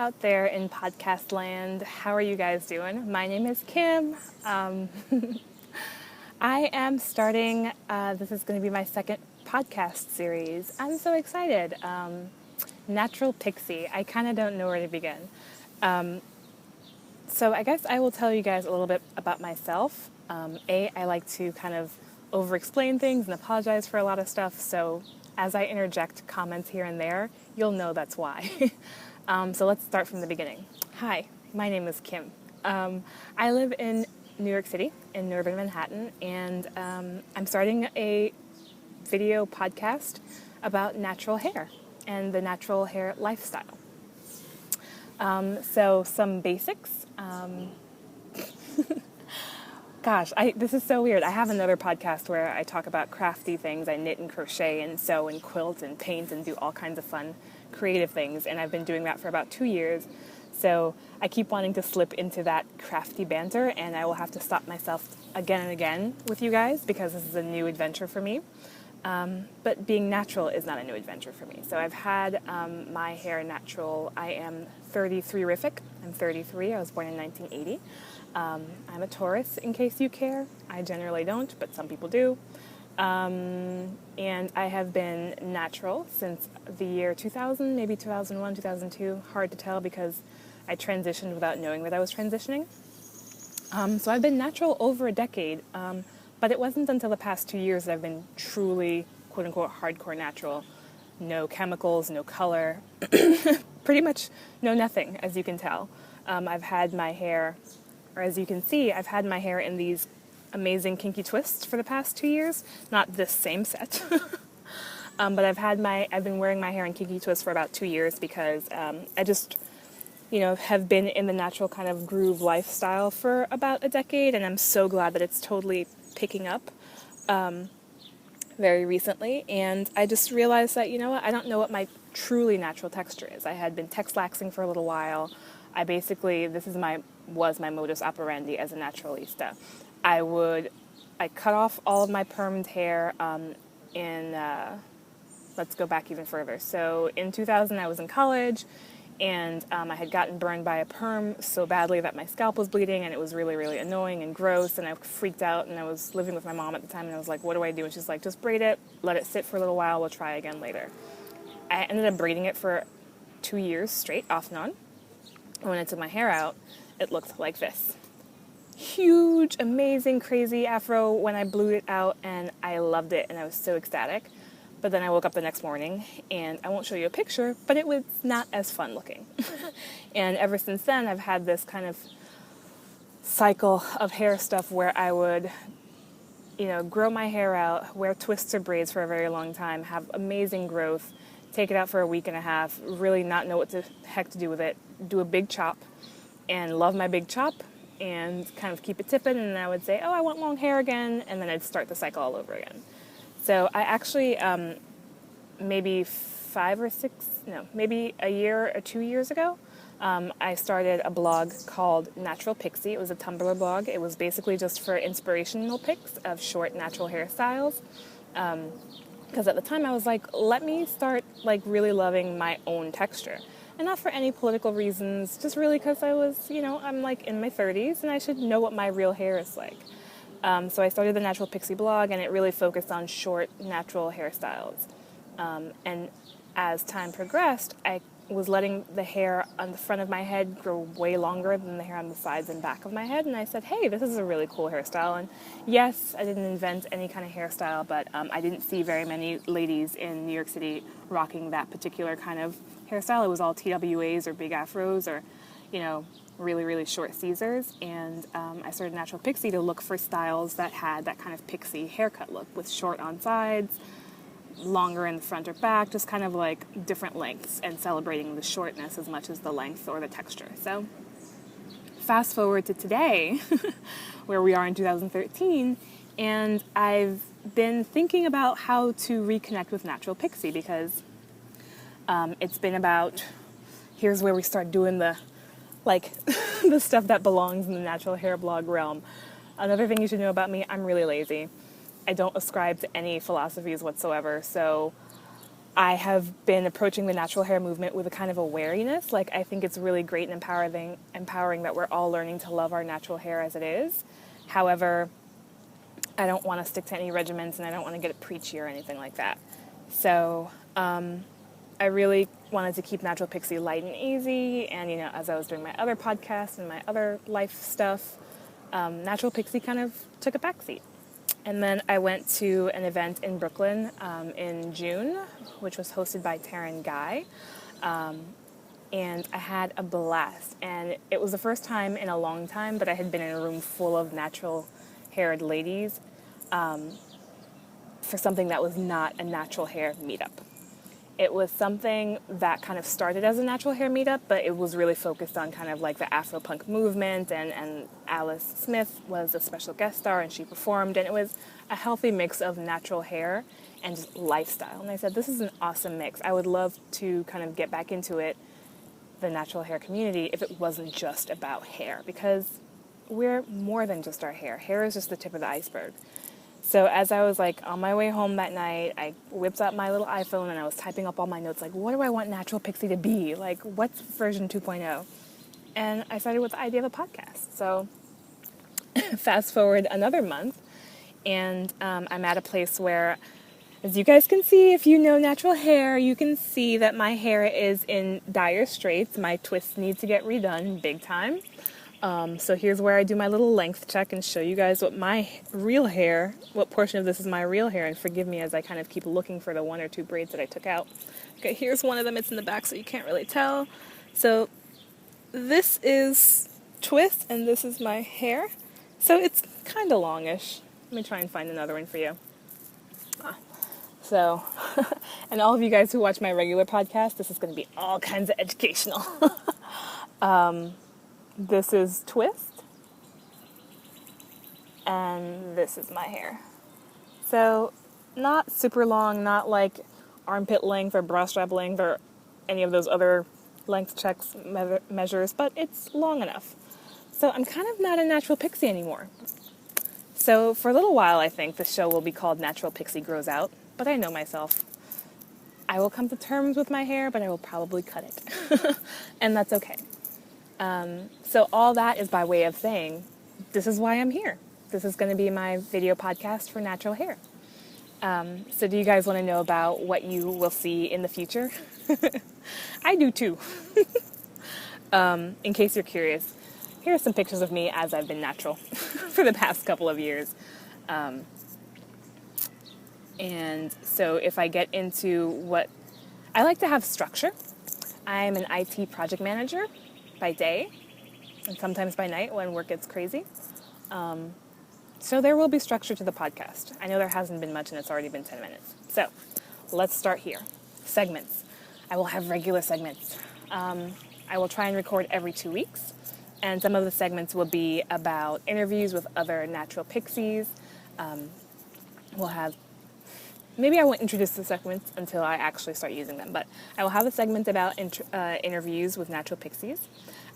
out there in podcast land. How are you guys doing? My name is Kim. I am starting, this is going to be my second podcast series. I'm so excited. Natural Pixie. I kind of don't know where to begin. So I guess I will tell you guys a little bit about myself. I like to kind of over-explain things and apologize for a lot of stuff. So as I interject comments here and there, you'll know that's why. So let's start from the beginning. Hi, my name is Kim. I live in New York City, in Northern Manhattan, and I'm starting a video podcast about natural hair and the natural hair lifestyle. So some basics. Gosh, this is so weird. I have another podcast where I talk about crafty things. I knit and crochet and sew and quilt and paint and do all kinds of fun, creative things. And I've been doing that for about 2 years. So I keep wanting to slip into that crafty banter, and I will have to stop myself again and again with you guys because this is a new adventure for me. But being natural is not a new adventure for me. So I've had my hair natural. I am 33-rific. I'm 33. I was born in 1980. I'm a Taurus, in case you care. I generally don't, but some people do. And I have been natural since the year 2000, maybe 2001, 2002. Hard to tell because I transitioned without knowing that I was transitioning. So I've been natural over a decade, but it wasn't until the past 2 years that I've been truly, quote-unquote, hardcore natural. No chemicals, no color, pretty much no nothing, as you can tell. I've had my hair, or as you can see, I've had my hair in these amazing kinky twists for the past 2 years. Not this same set, but I've been wearing my hair in kinky twists for about 2 years because I just, have been in the natural kind of groove lifestyle for about a decade, and I'm so glad that it's totally picking up very recently. And I just realized that, I don't know what my truly natural texture is. I had been texlaxing for a little while. This was my modus operandi as a naturalista. I cut off all of my permed hair let's go back even further. So in 2000, I was in college, and I had gotten burned by a perm so badly that my scalp was bleeding, and it was really, really annoying and gross, and I freaked out, and I was living with my mom at the time, and I was like, what do I do? And she's like, just braid it, let it sit for a little while, we'll try again later. I ended up braiding it for 2 years straight, off and on. And when I took my hair out, it looked like this. Huge, amazing, crazy afro when I blew it out, and I loved it, and I was so ecstatic. But then I woke up the next morning, and I won't show you a picture, but it was not as fun looking. And ever since then, I've had this kind of cycle of hair stuff where I would, grow my hair out, wear twists or braids for a very long time, have amazing growth, take it out for a week and a half, really not know what the heck to do with it, do a big chop, and love my big chop, and kind of keep it tipping, and then I would say, I want long hair again, and then I'd start the cycle all over again. So I actually, maybe a year or 2 years ago, I started a blog called Natural Pixie. It was a Tumblr blog. It was basically just for inspirational pics of short natural hairstyles. Because at the time I was like, let me start really loving my own texture. And not for any political reasons, just really because I was, I'm in my 30s and I should know what my real hair is like. So I started the Natural Pixie blog, and it really focused on short, natural hairstyles. And as time progressed, I was letting the hair on the front of my head grow way longer than the hair on the sides and back of my head. And I said, hey, this is a really cool hairstyle. And yes, I didn't invent any kind of hairstyle, but I didn't see very many ladies in New York City rocking that particular kind of hairstyle. It was all TWAs or big afros or, really, really short Caesars, and I started Natural Pixie to look for styles that had that kind of pixie haircut look with short on sides, longer in the front or back, just kind of like different lengths and celebrating the shortness as much as the length or the texture. So fast forward to today, where we are in 2013, and I've been thinking about how to reconnect with Natural Pixie because it's been about, here's where we start doing the the stuff that belongs in the natural hair blog realm. Another thing you should know about me, I'm really lazy. I don't ascribe to any philosophies whatsoever, so I have been approaching the natural hair movement with a kind of a wariness. Like, I think it's really great and empowering that we're all learning to love our natural hair as it is. However, I don't want to stick to any regimens, and I don't want to get it preachy or anything like that. So I really wanted to keep Natural Pixie light and easy. And, as I was doing my other podcasts and my other life stuff, Natural Pixie kind of took a backseat. And then I went to an event in Brooklyn in June, which was hosted by Taryn Guy. And I had a blast. And it was the first time in a long time that I had been in a room full of natural-haired ladies for something that was not a natural hair meetup. It was something that kind of started as a natural hair meetup, but it was really focused on kind of like the Afro-punk movement, and Alice Smith was a special guest star, and she performed, and it was a healthy mix of natural hair and just lifestyle. And I said, this is an awesome mix. I would love to kind of get back into it, the natural hair community, if it wasn't just about hair, because we're more than just our hair. Hair is just the tip of the iceberg. So as I was like on my way home that night, I whipped out my little iPhone and I was typing up all my notes, like, what do I want Natural Pixie to be? Like, what's version 2.0? And I started with the idea of a podcast. So fast forward another month, and I'm at a place where, as you guys can see, if you know natural hair, you can see that my hair is in dire straits. My twists need to get redone big time. So here's where I do my little length check and show you guys what my real hair, what portion of this is my real hair, and forgive me as I kind of keep looking for the 1 or 2 braids that I took out. Okay, here's one of them. It's in the back, so you can't really tell. So this is twist, and this is my hair. So it's kind of longish. Let me try and find another one for you. So, and all of you guys who watch my regular podcast, this is going to be all kinds of educational. This is twist, and this is my hair. So, not super long, not like armpit length or bra strap length or any of those other length checks measures, but it's long enough. So I'm kind of not a Natural Pixie anymore. So for a little while, I think the show will be called Natural Pixie Grows Out, but I know myself. I will come to terms with my hair, but I will probably cut it. And that's okay. So all that is by way of saying, this is why I'm here. This is going to be my video podcast for natural hair. So do you guys want to know about what you will see in the future? I do too. In case you're curious, here are some pictures of me as I've been natural for the past couple of years. And so if I get into what I like to have structure, I'm an IT project manager by day and sometimes by night when work gets crazy. So there will be structure to the podcast. I know there hasn't been much and it's already been 10 minutes. So let's start here. Segments. I will have regular segments. I will try and record every 2 weeks. And some of the segments will be about interviews with other natural pixies. We'll have, maybe I won't introduce the segments until I actually start using them, but I will have a segment about interviews with natural pixies.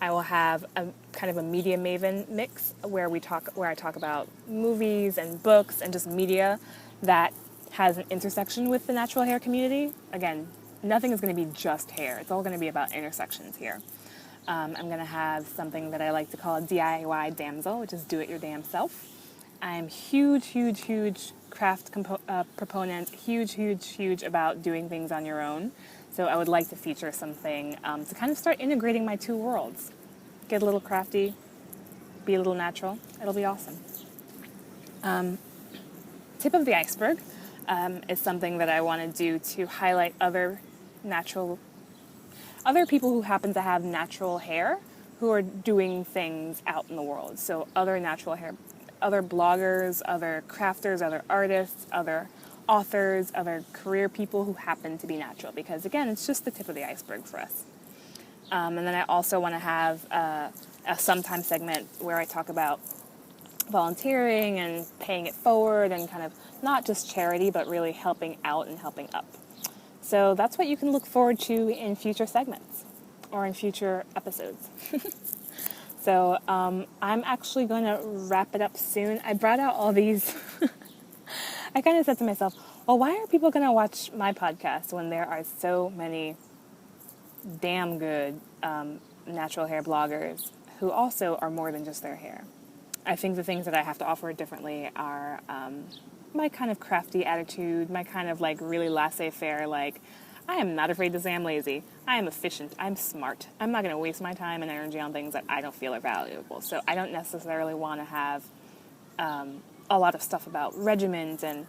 I will have a kind of a media maven mix where I talk about movies and books and just media that has an intersection with the natural hair community. Again, nothing is going to be just hair. It's all going to be about intersections here. I'm going to have something that I like to call a DIY damsel, which is do it your damn self. I'm huge craft proponent, huge about doing things on your own. So I would like to feature something to kind of start integrating my two worlds. Get a little crafty, be a little natural. It'll be awesome. Tip of the iceberg is something that I want to do to highlight other people who happen to have natural hair who are doing things out in the world. So other natural hair, other bloggers, other crafters, other artists, other authors, other career people who happen to be natural. Because again, it's just the tip of the iceberg for us. And then I also want to have a sometime segment where I talk about volunteering and paying it forward and kind of not just charity, but really helping out and helping up. So that's what you can look forward to in future segments or in future episodes. So I'm actually going to wrap it up soon. I brought out all these. I kind of said to myself, well, why are people going to watch my podcast when there are so many damn good natural hair bloggers who also are more than just their hair? I think the things that I have to offer differently are my kind of crafty attitude, my kind of like really laissez-faire, like, I am not afraid to say I'm lazy. I am efficient. I'm smart. I'm not going to waste my time and energy on things that I don't feel are valuable. So I don't necessarily want to have a lot of stuff about regimens and,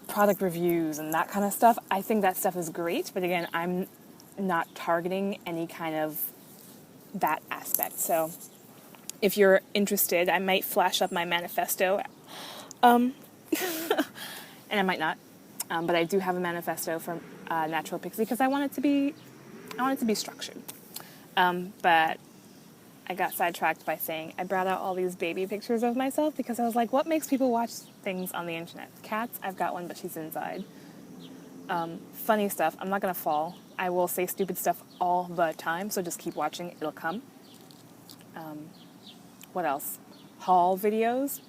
product reviews and that kind of stuff. I think that stuff is great, but again, I'm not targeting any kind of that aspect. So if you're interested, I might flash up my manifesto, and I might not, but I do have a manifesto for Natural Pixie because I want it to be structured. But I got sidetracked by saying I brought out all these baby pictures of myself because I was like, what makes people watch things on the internet? Cats, I've got one, but she's inside. Funny stuff, I'm not going to fall. I will say stupid stuff all the time, so just keep watching, it'll come. What else? Haul videos.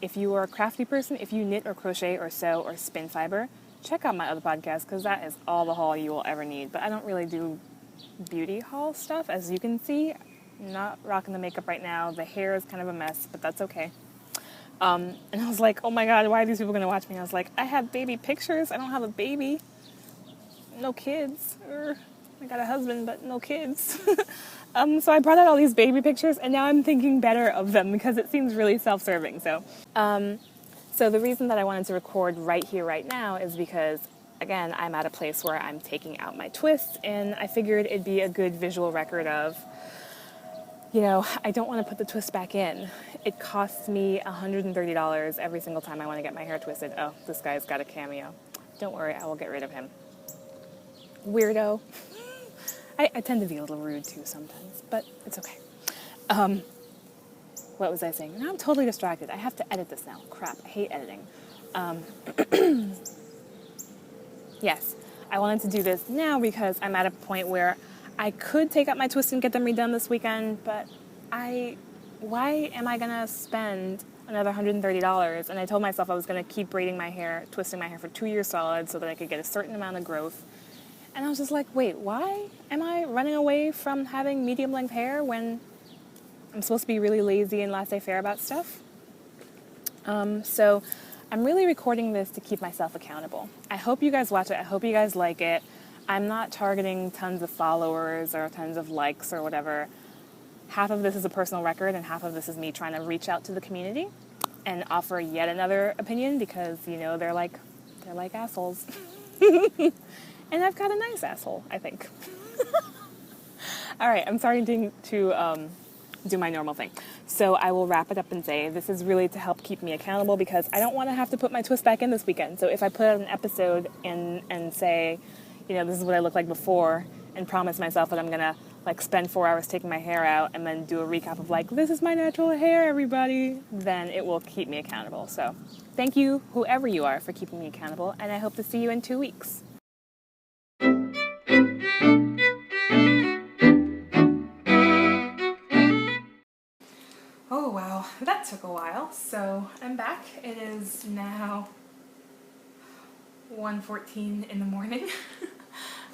If you are a crafty person, if you knit or crochet or sew or spin fiber, check out my other podcast because that is all the haul you will ever need. But I don't really do beauty haul stuff, as you can see. I'm not rocking the makeup right now. The hair is kind of a mess, but that's okay. And I was like, oh my God, why are these people going to watch me? I was like, I have baby pictures. I don't have a baby. No kids. I got a husband, but no kids. So I brought out all these baby pictures, and now I'm thinking better of them because it seems really self-serving. So the reason that I wanted to record right here, right now, is because, again, I'm at a place where I'm taking out my twists, and I figured it'd be a good visual record of, I don't want to put the twist back in. It costs me $130 every single time I want to get my hair twisted. Oh, this guy's got a cameo. Don't worry, I will get rid of him. Weirdo. I tend to be a little rude too sometimes, but it's okay. What was I saying? Now I'm totally distracted. I have to edit this now. Crap, I hate editing. Yes, I wanted to do this now because I'm at a point where I could take out my twists and get them redone this weekend, but why am I going to spend another $130? And I told myself I was going to keep braiding my hair, twisting my hair for 2 years solid so that I could get a certain amount of growth. And I was just like, wait, why am I running away from having medium-length hair when I'm supposed to be really lazy and laissez-faire about stuff? So I'm really recording this to keep myself accountable. I hope you guys watch it. I hope you guys like it. I'm not targeting tons of followers or tons of likes or whatever. Half of this is a personal record and half of this is me trying to reach out to the community and offer yet another opinion because, they're like assholes. And I've got a nice asshole, I think. All right, I'm starting to do my normal thing. So I will wrap it up and say this is really to help keep me accountable because I don't want to have to put my twist back in this weekend. So if I put out an episode and say, this is what I looked like before and promise myself that I'm going to spend 4 hours taking my hair out and then do a recap of this is my natural hair, everybody, then it will keep me accountable. So thank you, whoever you are, for keeping me accountable, and I hope to see you in 2 weeks. Oh wow, that took a while. So I'm back. It is now 1:14 in the morning.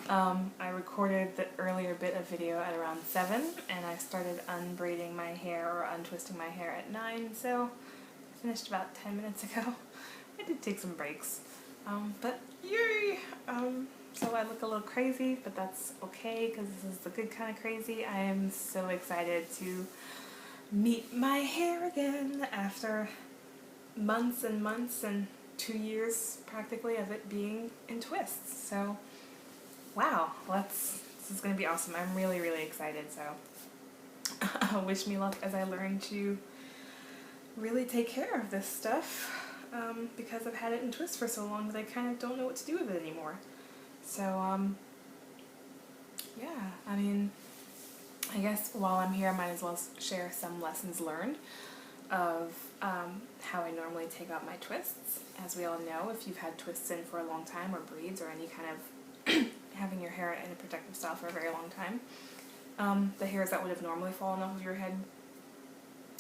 I recorded the earlier bit of video at around 7 and I started unbraiding my hair or untwisting my hair at 9, so I finished about 10 minutes ago. I did take some breaks, but yay! So I look a little crazy, but that's okay because this is the good kind of crazy. I am so excited to meet my hair again after months and months and 2 years practically of it being in twists. So wow, this is going to be awesome. I'm really, really excited. So wish me luck as I learn to really take care of this stuff because I've had it in twists for so long that I kind of don't know what to do with it anymore. So yeah, I mean, I guess while I'm here I might as well share some lessons learned of how I normally take out my twists. As we all know, if you've had twists in for a long time or braids or any kind of having your hair in a protective style for a very long time, the hairs that would have normally fallen off of your head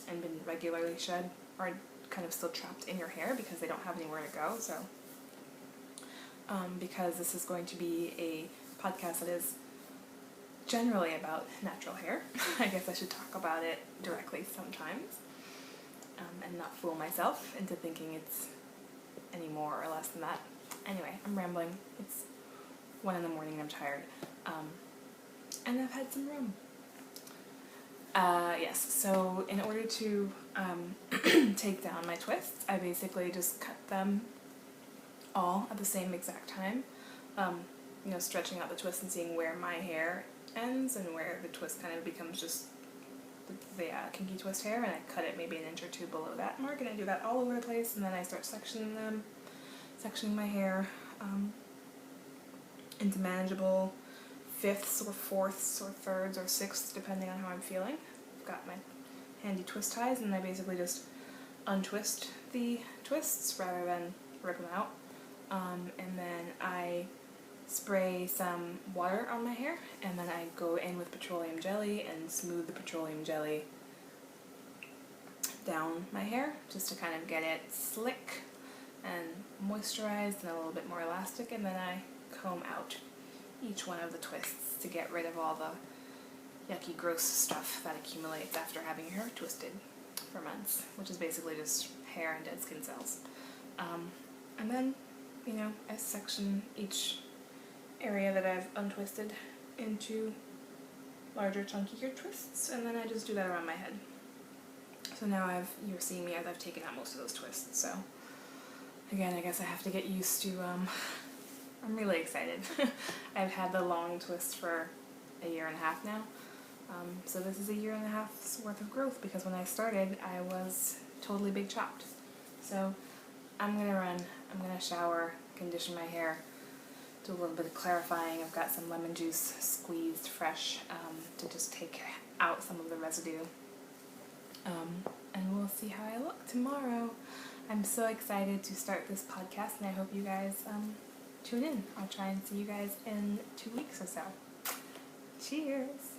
and been regularly shed are kind of still trapped in your hair because they don't have anywhere to go. So because this is going to be a podcast that is generally about natural hair. I guess I should talk about it directly sometimes, and not fool myself into thinking it's any more or less than that. Anyway, I'm rambling. It's 1 in the morning and I'm tired. And I've had some rum. Yes, so in order to take down my twists, I basically just cut them all at the same exact time. Stretching out the twist and seeing where my hair ends and where the twist kind of becomes just the kinky twist hair, and I cut it maybe an inch or two below that mark, and I do that all over the place, and then I start sectioning my hair into manageable fifths or fourths or thirds or sixths, depending on how I'm feeling. I've got my handy twist ties, and I basically just untwist the twists rather than rip them out. And then I spray some water on my hair, and then I go in with petroleum jelly and smooth the petroleum jelly down my hair just to kind of get it slick and moisturized and a little bit more elastic, and then I comb out each one of the twists to get rid of all the yucky, gross stuff that accumulates after having your hair twisted for months, which is basically just hair and dead skin cells. And then, I section each area that I've untwisted into larger, chunkier twists, and then I just do that around my head. So now you're seeing me as I've taken out most of those twists, so again, I guess I have to get used to, I'm really excited. I've had the long twist for 1.5 years now, so this is 1.5 years worth of growth, because when I started, I was totally big chopped. So I'm gonna shower, condition my hair, do a little bit of clarifying. I've got some lemon juice squeezed fresh to just take out some of the residue. And we'll see how I look tomorrow. I'm so excited to start this podcast, and I hope you guys tune in. I'll try and see you guys in 2 weeks or so. Cheers!